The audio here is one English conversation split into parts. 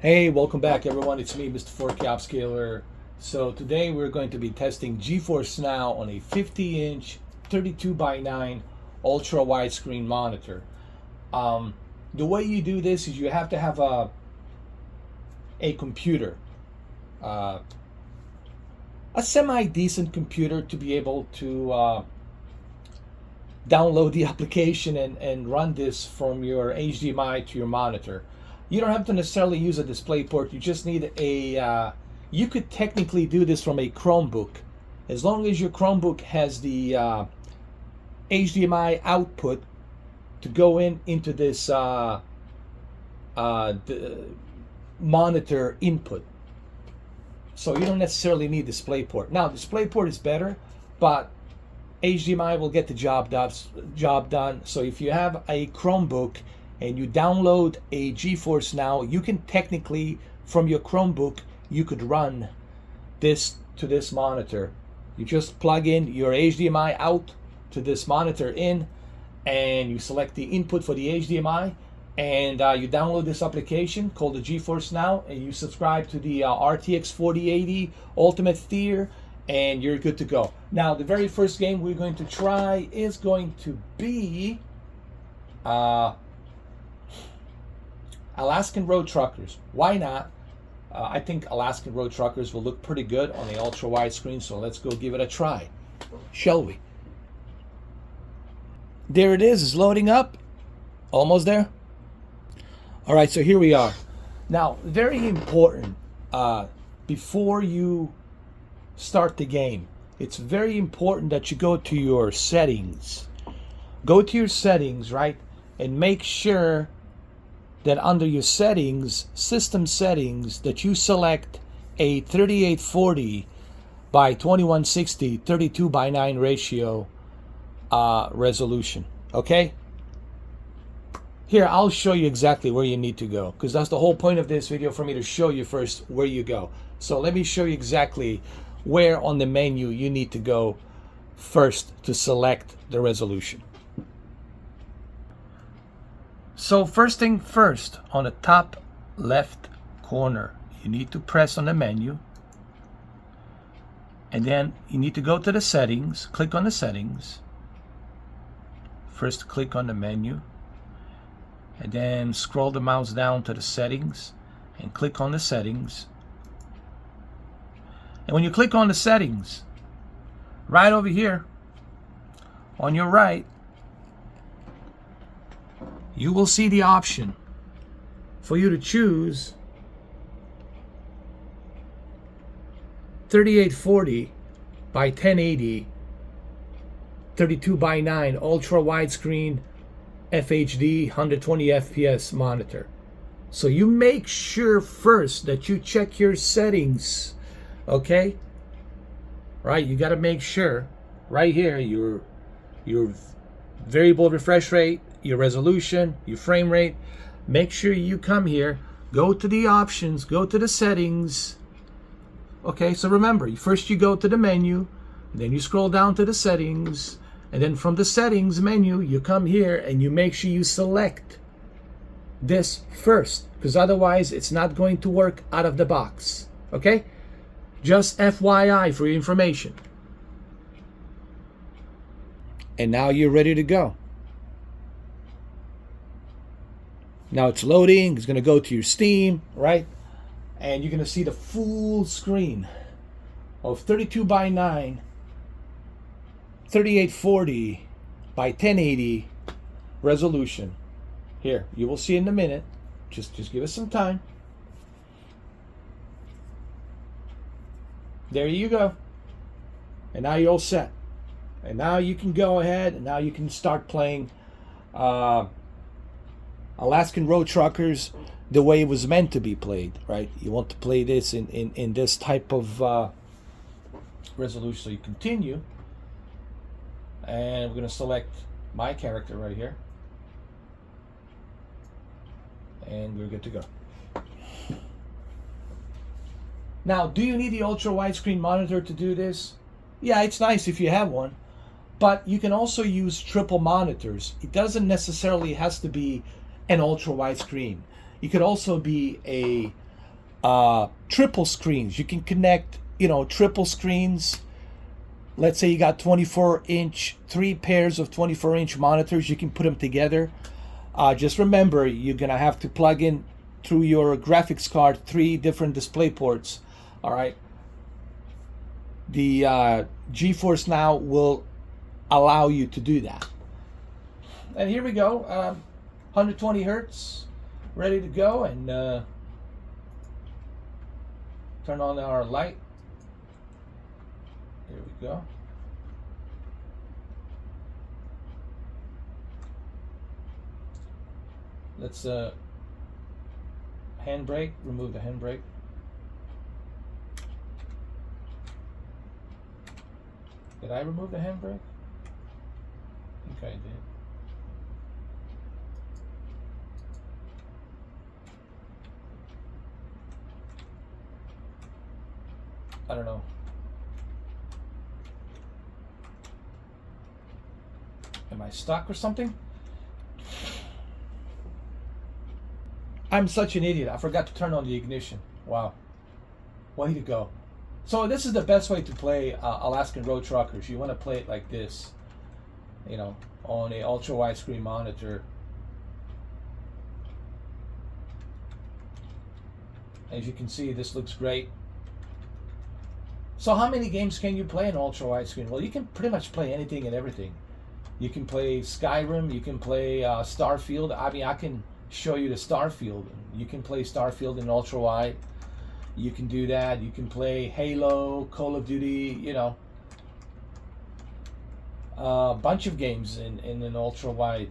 Hey, welcome back everyone. It's me, Mr. 4K Upscaler. So today we're going to be testing GeForce Now on a 50-inch 32:9 ultra widescreen monitor. The way you do this is you have to have a computer, a semi-decent computer to be able to download the application and run this from your HDMI to your monitor. You don't have to necessarily use a DisplayPort. You just need a you could technically do this from a Chromebook, as long as your Chromebook has the HDMI output to go into this the monitor input. So you don't necessarily need DisplayPort. Now DisplayPort is better, but HDMI will get the job done. So if you have a Chromebook and you download a GeForce Now, you can technically, from your Chromebook, you could run this to this monitor. You just plug in your HDMI out to this monitor in, and you select the input for the HDMI, and you download this application called the GeForce Now, and you subscribe to the RTX 4080 Ultimate tier, and you're good to go. Now, the very first game we're going to try is going to be Alaskan Road Truckers. Why not? I think Alaskan Road Truckers will look pretty good on the ultra wide screen, so let's go give it a try, shall we? There it is. It's loading up. Almost there. All right, so here we are. Now, very important, before you start the game, it's very important that you go to your settings. Go to your settings, right? And make sure that under your settings, system settings, that you select a 3840 by 2160 32:9 ratio resolution. Okay? Here, I'll show you exactly where you need to go, because that's the whole point of this video, for me to show you first where you go. So let me show you exactly where on the menu you need to go first to select the resolution. So first thing first, on the top left corner, you need to press on the menu, and then you need to go to the settings, click on the settings. First click on the menu, and then scroll the mouse down to the settings and click on the settings. And when you click on the settings, right over here on your right, you will see the option for you to choose 3840 by 1080 32:9 ultra widescreen FHD 120 FPS monitor. So you make sure first that you check your settings, okay? Right, you got to make sure right here your variable refresh rate, your resolution, your frame rate. Make sure you come here, go to the options, go to the settings. Okay, so remember, first you go to the menu, then you scroll down to the settings, and then from the settings menu, you come here and you make sure you select this first, because otherwise it's not going to work out of the box. Okay? Just FYI for your information. And now you're ready to go. Now it's loading. It's going to go to your Steam, right? And you're going to see the full screen of 32:9 3840 by 1080 resolution. Here, you will see in a minute. Just give us some time. There you go. And now you're all set. And now you can go ahead and now you can start playing Alaskan Road Truckers the way it was meant to be played, right? You want to play this in this type of resolution. So you continue, and we're going to select my character right here, and we're good to go. Now, do you need the ultra widescreen monitor to do this? Yeah, it's nice if you have one, but you can also use triple monitors. It doesn't necessarily has to be an ultra wide screen. It could also be a triple screens. You can connect, triple screens. Let's say you got 24-inch, 3 pairs of 24-inch monitors. You can put them together. Just remember, you're gonna have to plug in through your graphics card 3 different display ports. All right. The GeForce Now will allow you to do that. And here we go, 120 hertz, ready to go, and turn on our light. Here we go. Let's handbrake, remove the handbrake. Did I remove the handbrake? I think I did. I don't know. Am I stuck or something? I'm such an idiot. I forgot to turn on the ignition. Wow. Way to go. So this is the best way to play Alaskan Road Truckers. You want to play it like this, on a ultra widescreen monitor. As you can see, this looks great. So how many games can you play in ultra widescreen? Well, you can pretty much play anything and everything. You can play Skyrim, you can play Starfield. I mean, I can show you the Starfield. You can play Starfield in ultra wide. You can do that. You can play Halo, Call of Duty, a bunch of games in an ultra wide.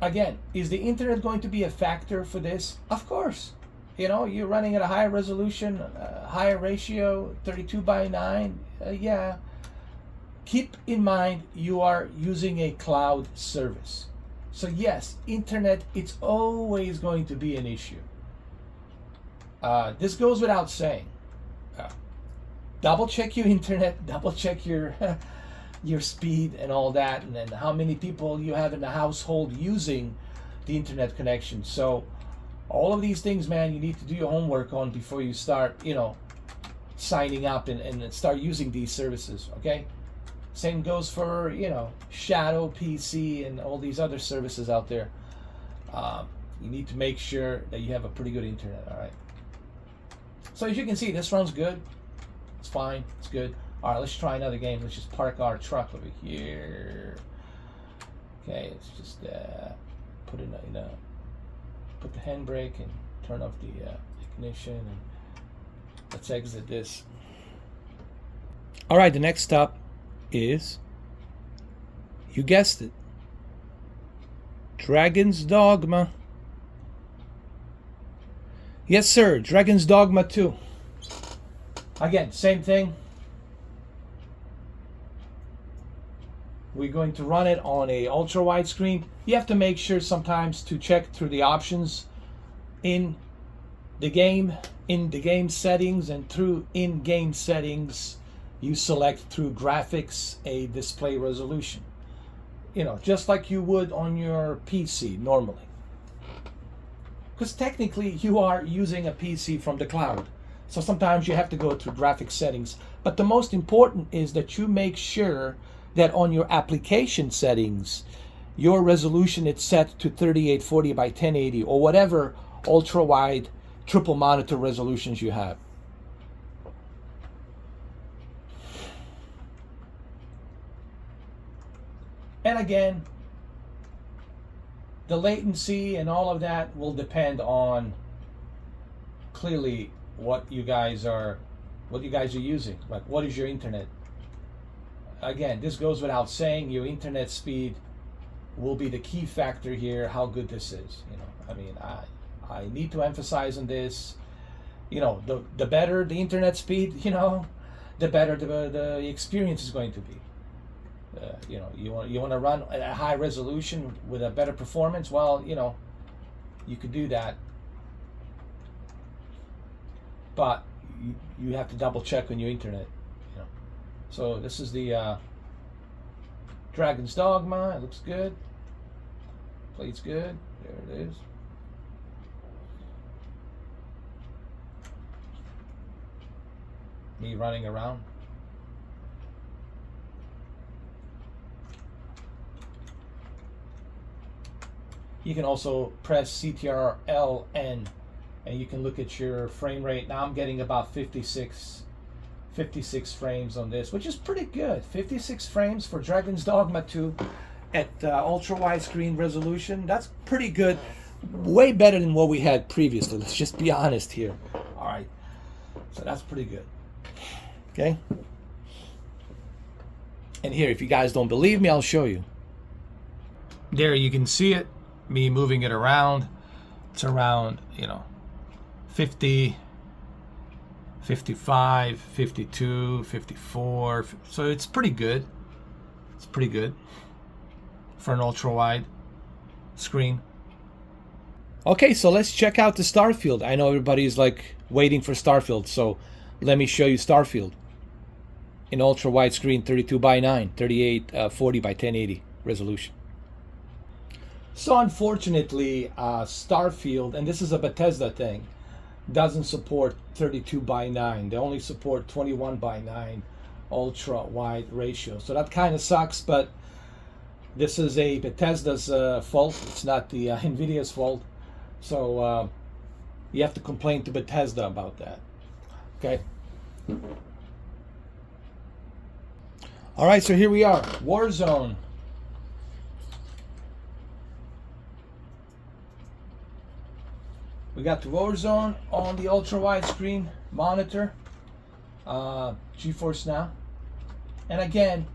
Again, is the internet going to be a factor for this? Of course. You're running at a higher resolution, higher ratio, 32:9. Yeah. Keep in mind you are using a cloud service. So yes, internet, it's always going to be an issue. This goes without saying. Double check your internet, double check your your speed and all that, and then how many people you have in the household using the internet connection. So all of these things, man, you need to do your homework on before you start, signing up and start using these services, okay? Same goes for, Shadow PC and all these other services out there. You need to make sure that you have a pretty good internet, all right? So as you can see, this runs good. It's fine, it's good. All right, let's try another game. Let's just park our truck over here. Okay, let's just put the handbrake and turn off the ignition, and let's exit this. All right, the next stop is, you guessed it, Dragon's Dogma. Yes, sir, Dragon's Dogma 2. Again, same thing. We're going to run it on a ultra wide screen. You have to make sure sometimes to check through the options in the game settings, and through in-game settings you select through graphics a display resolution, just like you would on your PC normally, because technically you are using a PC from the cloud. So sometimes you have to go through graphics settings, but the most important is that you make sure that on your application settings your resolution is set to 3840 by 1080 or whatever ultra wide triple monitor resolutions you have. And again, the latency and all of that will depend on clearly what you guys are using. Like, what is your internet? Again, this goes without saying, your internet speed will be the key factor here, how good this is. I mean, I need to emphasize on this. The better the internet speed, the better the experience is going to be. You want to run at a high resolution with a better performance. Well, you could do that, but you have to double check on your internet. So this is the Dragon's Dogma. It looks good. Plate's good. There it is. Me running around. You can also press CTRL-N and you can look at your frame rate. Now I'm getting about 56 frames on this, which is pretty good. 56 frames for Dragon's Dogma 2 at ultra wide screen resolution. That's pretty good. Way better than what we had previously. Let's just be honest here. All right. So that's pretty good. Okay. And here, if you guys don't believe me, I'll show you. There you can see it. Me moving it around. It's around, 50, 55, 52, 54. So it's pretty good. It's pretty good for an ultra wide screen. Okay, so let's check out the Starfield. I know everybody's like waiting for Starfield, so let me show you Starfield in ultra wide screen, 32 by 9, 3840 by 1080 resolution. So unfortunately, Starfield, and this is a Bethesda thing, doesn't support 32 by 9. They only support 21 by 9 ultra wide ratio. So that kind of sucks, but this is a Bethesda's fault. It's not the Nvidia's fault. So you have to complain to Bethesda about that. Okay. All right, so here we are, Warzone. We got the Warzone on the ultra wide screen monitor, GeForce Now. And again,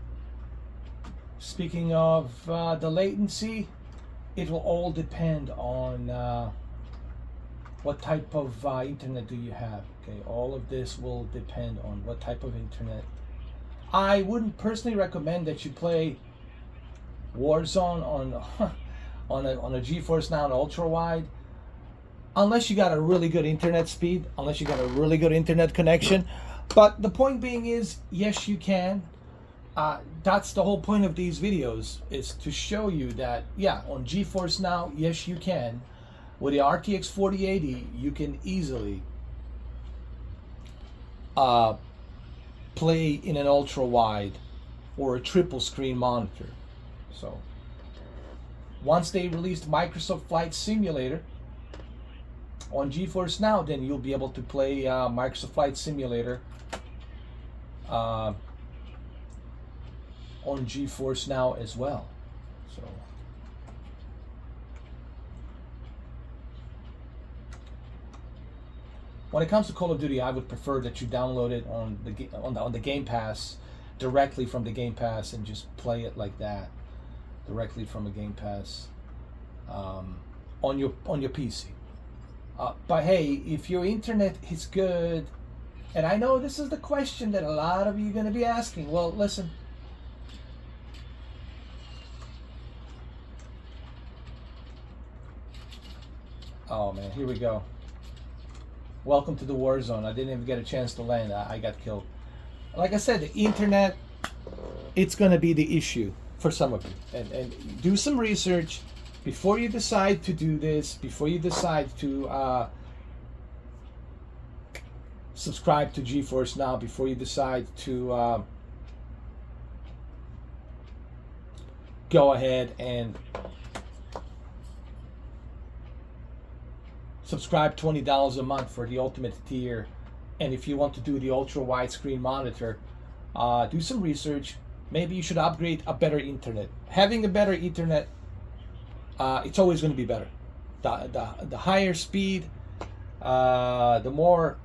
speaking of the latency, it will all depend on what type of internet do you have. Okay, all of this will depend on what type of internet. I wouldn't personally recommend that you play Warzone on a GeForce Now ultra wide, unless you got a really good internet speed, unless you got a really good internet connection. But the point being is, yes, you can. That's the whole point of these videos, is to show you that, yeah, on GeForce Now, yes, you can. With the RTX 4080, you can easily play in an ultra wide or a triple screen monitor. So once they released Microsoft Flight Simulator on GeForce Now, then you'll be able to play Microsoft Flight Simulator on GeForce Now as well. So when it comes to Call of Duty, I would prefer that you download it on the Game Pass, directly from the Game Pass, and just play it like that, directly from a Game Pass on your PC. But hey, if your internet is good, and I know this is the question that a lot of you are going to be asking. Well, listen. Oh man, here we go. Welcome to the Warzone. I didn't even get a chance to land. I got killed. Like I said, the internet, it's going to be the issue for some of you. And do some research before you decide to do this, before you decide to subscribe to GeForce Now, before you decide to go ahead and subscribe $20 a month for the ultimate tier. And if you want to do the ultra widescreen monitor, do some research. Maybe you should upgrade a better internet. Having a better internet, it's always going to be better. The higher speed, the more,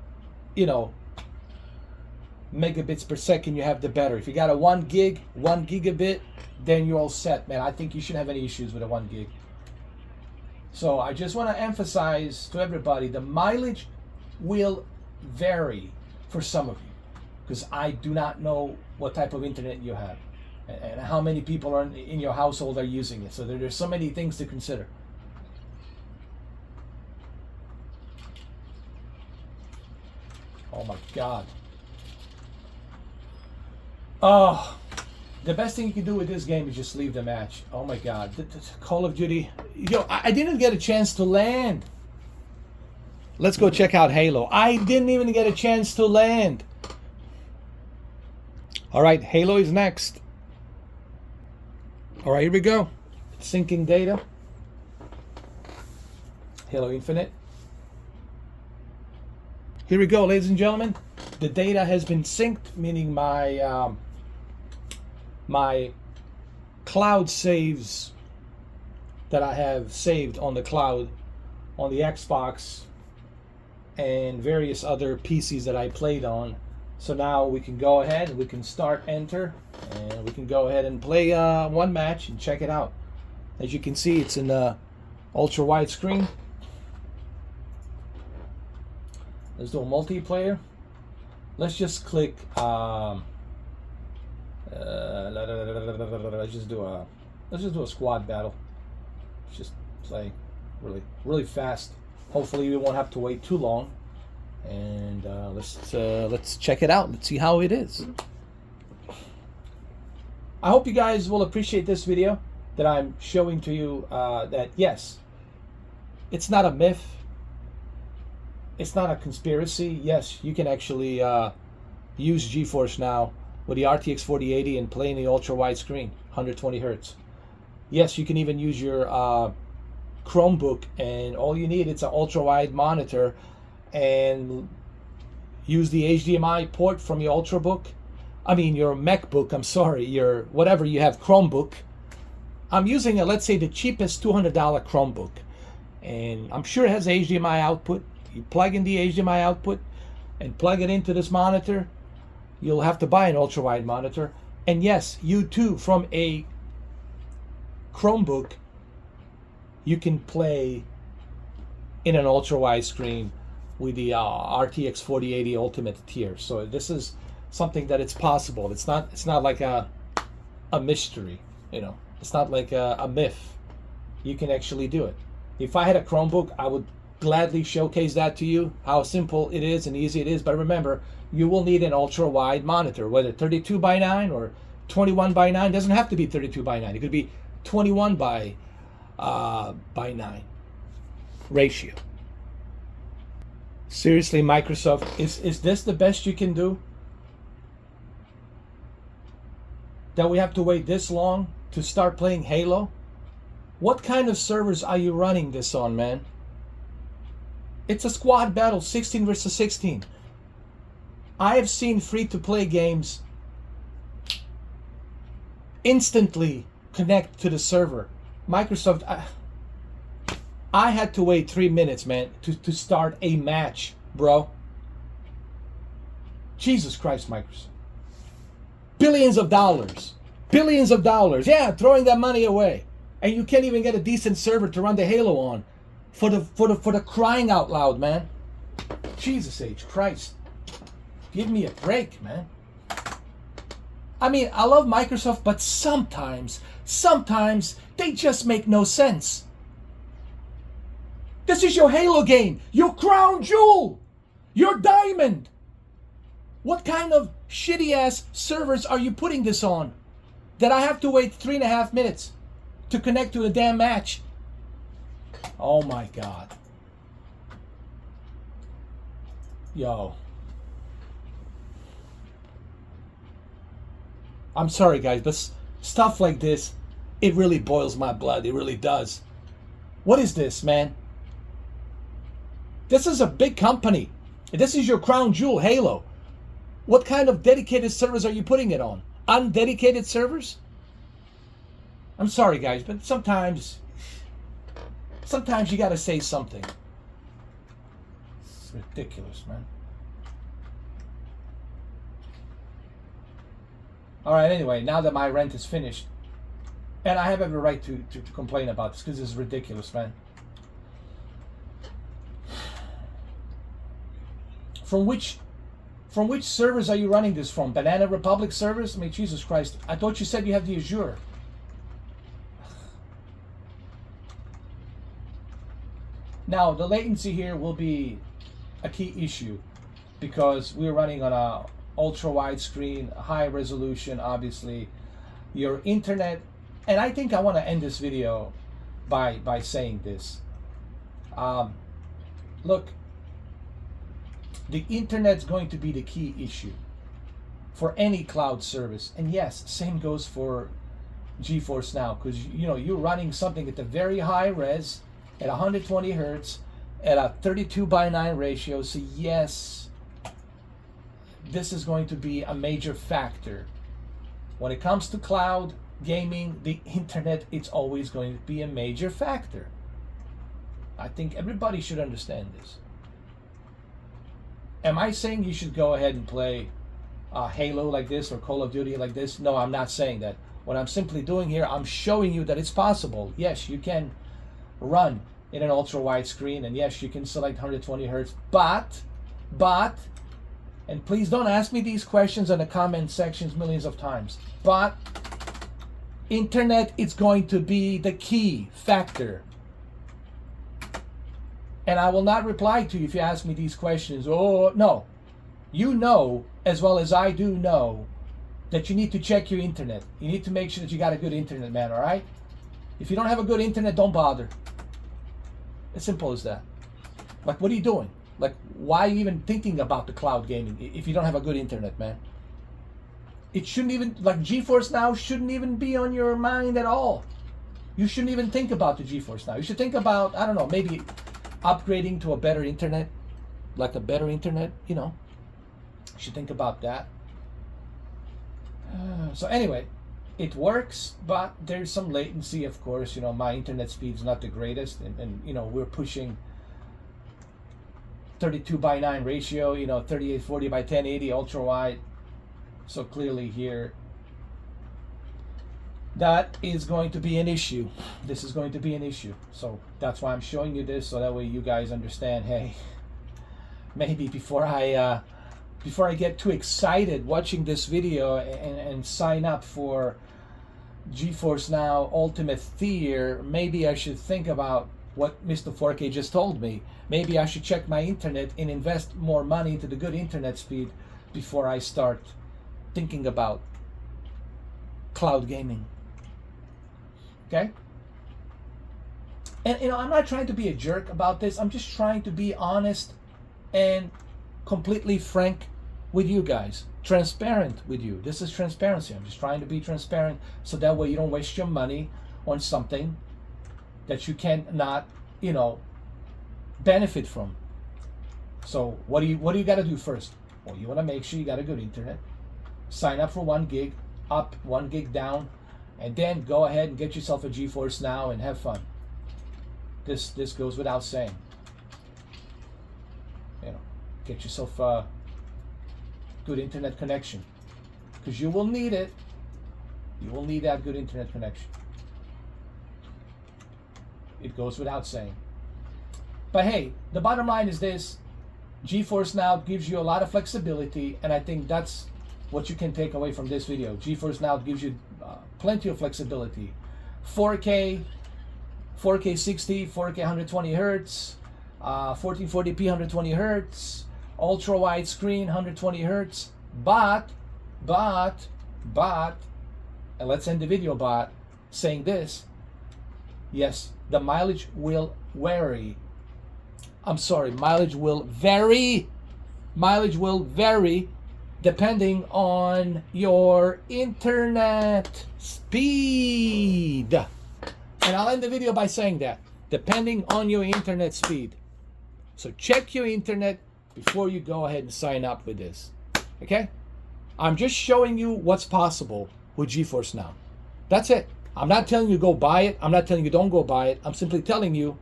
megabits per second you have, the better. If you got a 1 gigabit, then you're all set, man. I think you shouldn't have any issues with a 1 gig. So I just want to emphasize to everybody, the mileage will vary for some of you, because I do not know what type of internet you have and how many people are in your household are using it. So there's so many things to consider. Oh my God. Oh, The best thing you can do with this game is just leave the match. Oh my God, Call of Duty. Yo, I didn't get a chance to land. Let's go check out Halo. I didn't even get a chance to land. All right, Halo is next. All right, here we go. Syncing data. Halo Infinite. Here we go, ladies and gentlemen. The data has been synced, meaning my my cloud saves that I have saved on the cloud, on the Xbox, and various other PCs that I played on. So now we can go ahead and we can start enter, and we can go ahead and play one match and check it out. As you can see, it's in the ultra wide screen. Let's do a multiplayer. Let's just click let's just do a squad battle. Let's just play really fast. Hopefully we won't have to wait too long. And let's check it out. Let's see how it is. I hope you guys will appreciate this video that I'm showing to you that yes, it's not a myth. It's not a conspiracy. Yes, you can actually use GeForce Now with the RTX 4080 and play in the ultra wide screen, 120 Hertz. Yes, you can even use your Chromebook, and all you need is an ultra wide monitor, and use the HDMI port from your Ultrabook. I mean your MacBook, I'm sorry, your whatever you have, Chromebook. I'm using let's say the cheapest $200 Chromebook, and I'm sure it has HDMI output. You plug in the HDMI output and plug it into this monitor. You'll have to buy an ultra wide monitor, and yes, you too, from a Chromebook, you can play in an ultra wide screen with the RTX 4080 Ultimate tier. So this is something that it's possible. It's not like a mystery, you know. It's not like a myth. You can actually do it. If I had a Chromebook, I would gladly showcase that to you, how simple it is and easy it is. But remember, you will need an ultra wide monitor, whether 32 by 9 or 21 by 9. It doesn't have to be 32 by 9. It could be 21 by 9 ratio. Seriously, Microsoft, is this the best you can do? That we have to wait this long to start playing Halo? What kind of servers are you running this on, man? It's a squad battle, 16 versus 16. I have seen free-to-play games instantly connect to the server. Microsoft, I had to wait 3 minutes, man, to start a match, bro. Jesus Christ, Microsoft. Billions of dollars. Billions of dollars. Yeah, throwing that money away. And you can't even get a decent server to run the Halo on. For the crying out loud, man. Jesus H. Christ. Give me a break, man. I mean, I love Microsoft, but sometimes they just make no sense. This is your Halo game, your crown jewel, your diamond. What kind of shitty ass servers are you putting this on that I have to wait 3.5 minutes to connect to a damn match? Oh my God. Yo. I'm sorry guys, but stuff like this, it really boils my blood. It really does. What is this, man? This is a big company. This is your crown jewel, Halo. What kind of dedicated servers are you putting it on? Undedicated servers? I'm sorry guys, but sometimes you gotta say something. It's ridiculous, man. Alright, anyway, now that my rent is finished, and I have every right to complain about this because this is ridiculous, man. From which servers are you running this from? Banana Republic servers? I mean, Jesus Christ. I thought you said you have the Azure. Now, the latency here will be a key issue because we're running on a ultra wide screen, high resolution, obviously. your internet, and I think I want to end this video by saying this. Look, the internet's going to be the key issue for any cloud service. And yes, same goes for GeForce Now, because you're running something at a very high res at 120 hertz at a 32:9 ratio. So yes, this is going to be a major factor when it comes to cloud gaming. The internet, it's always going to be a major factor. I think everybody should understand this. Am I saying you should go ahead and play Halo like this or Call of Duty like this? No, I'm not saying that. What I'm simply doing here, I'm showing you that it's possible. Yes, you can run in an ultra wide screen, and yes, you can select 120 hertz, but, and please don't ask me these questions in the comment sections millions of times, but internet is going to be the key factor. And I will not reply to you if you ask me these questions. Oh, no. You know, as well as I do know, that you need to check your internet. You need to make sure that you got a good internet, man, all right? If you don't have a good internet, don't bother. As simple as that. Like, what are you doing? Like, why are you even thinking about the cloud gaming if you don't have a good internet, man? It shouldn't even, like, GeForce Now shouldn't even be on your mind at all. You shouldn't even think about the GeForce Now. You should think about, I don't know, maybe upgrading to a better internet, like a better internet, you should think about that. So anyway, it works, but there's some latency, of course. My internet speed's not the greatest, and we're pushing 32:9 ratio, 3840 by 1080 ultra wide. So clearly here, that is going to be an issue. This is going to be an issue. So that's why I'm showing you this, so that way you guys understand, hey, maybe before I get too excited watching this video and sign up for GeForce Now Ultimate Tier, maybe I should think about what Mr. 4K just told me. Maybe I should check my internet and invest more money into the good internet speed before I start thinking about cloud gaming. Okay? And I'm not trying to be a jerk about this. I'm just trying to be honest and completely frank with you guys, transparent with you. This is transparency. I'm just trying to be transparent, so that way you don't waste your money on something that you cannot, benefit from. So what do you got to do first? Well, you want to make sure you got a good internet. Sign up for 1 gig up, 1 gig down, and then go ahead and get yourself a GeForce Now and have fun. This goes without saying. Get yourself a good internet connection, because you will need it. You will need that good internet connection. It goes without saying. But hey, the bottom line is this: GeForce Now gives you a lot of flexibility, and I think that's what you can take away from this video. GeForce Now gives you plenty of flexibility. 4K 60, 4K 120 hertz, 1440p 120 hertz, ultra wide screen 120 hertz, but, and let's end the video by saying this: yes, the mileage will vary. Mileage will vary. Mileage will vary depending on your internet speed. And I'll end the video by saying that, depending on your internet speed. So check your internet before you go ahead and sign up with this. Okay? I'm just showing you what's possible with GeForce Now. That's it. I'm not telling you go buy it. I'm not telling you don't go buy it. I'm simply telling you,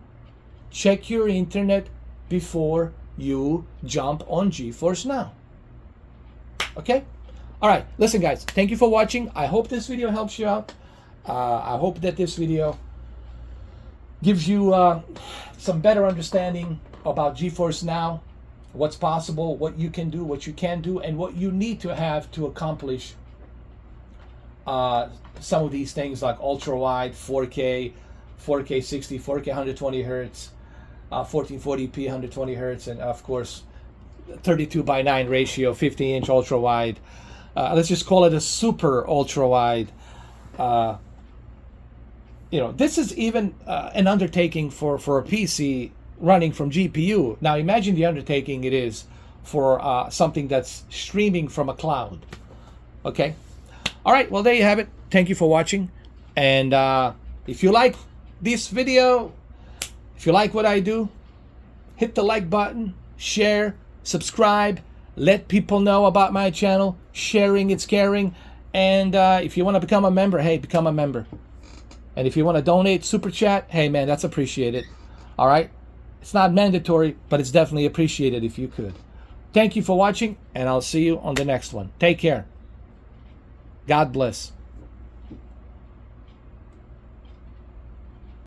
check your internet before you jump on GeForce Now. Okay? All right. Listen, guys. Thank you for watching. I hope this video helps you out. I hope that this video gives you some better understanding about GeForce Now, what's possible, what you can do, what you can do, and what you need to have to accomplish some of these things, like ultra wide, 4K 60, 4K 120 hertz, 1440p 120 hertz, and of course 32:9 ratio, 50-inch ultra wide. Let's just call it a super ultra wide You know, this is even an undertaking for a PC running from GPU. Now imagine the undertaking it is for something that's streaming from a cloud. Okay. All right. Well, there you have it. Thank you for watching. And if you like this video, if you like what I do, hit the like button, share, subscribe, let people know about my channel. Sharing is caring. And if you want to become a member, hey, become a member. And if you want to donate, super chat, hey man, that's appreciated. All right. It's not mandatory, but it's definitely appreciated if you could. Thank you for watching, and I'll see you on the next one. Take care. God bless.